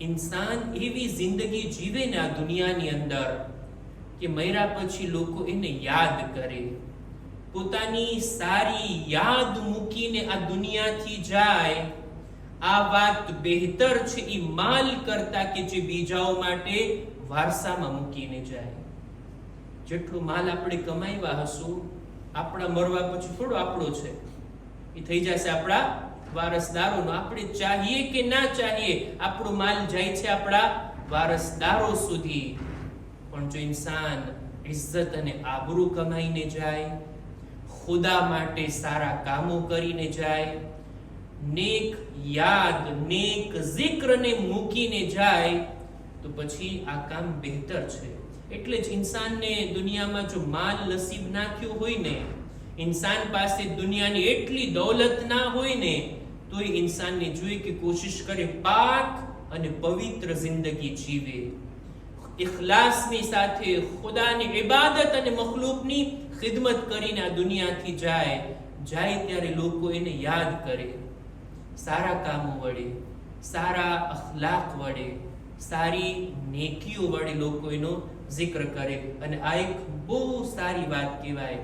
इंसान एवी जिंदगी जीवे ने आ दुनियानी अंदर કે મર્યા પછી લોકો એને યાદ કરે, પોતાની સારી યાદ મૂકીને આ દુનિયાથી જાય. આ વાત બહેતર છે એ માલ કરતા કે જે બીજાઓ માટે વારસામાં મૂકીને જાય. જેટલો માલ આપણે કમાવ્યા હશું, આપણા મરવા પછી થોડો આપણો છે, એ થઈ જશે આપણા વારસદારોનો. આપણે ચાહીએ કે ના ચાહીએ આપણો માલ જાય છે આપણા વારસદારો સુધી. પણ જો ઇન્સાન ઇજ્જત અને આબરૂ કમાઈને જાય, ખુદા માટે સારા કામો કરીને જાય, નેક યાદ નેક જિક્રને મૂકીને જાય, તો પછી આ કામ બહેતર છે. એટલે જ ઇન્સાનને દુનિયામાં જો માલ નસીબ નાખ્યો હોય ને, ઇન્સાન પાસે દુનિયાની એટલી દૌલત ના હોય ને, તો એ ઇન્સાનને જોઈએ કે કોશિશ કરે પાક અને પવિત્ર જિંદગી જીવે, ઇખલાસની સાથે ખુદાની ઇબાદત અને મખલૂકની ખિદમત કરીને આ દુનિયાથી જાય ત્યારે લોકો એને યાદ કરે, સારા કામો વડે, સારા અખલાક વડે, સારી નેકીઓ વડે લોકો એનો જિક્ર કરે. અને આ એક બહુ સારી વાત કહેવાય.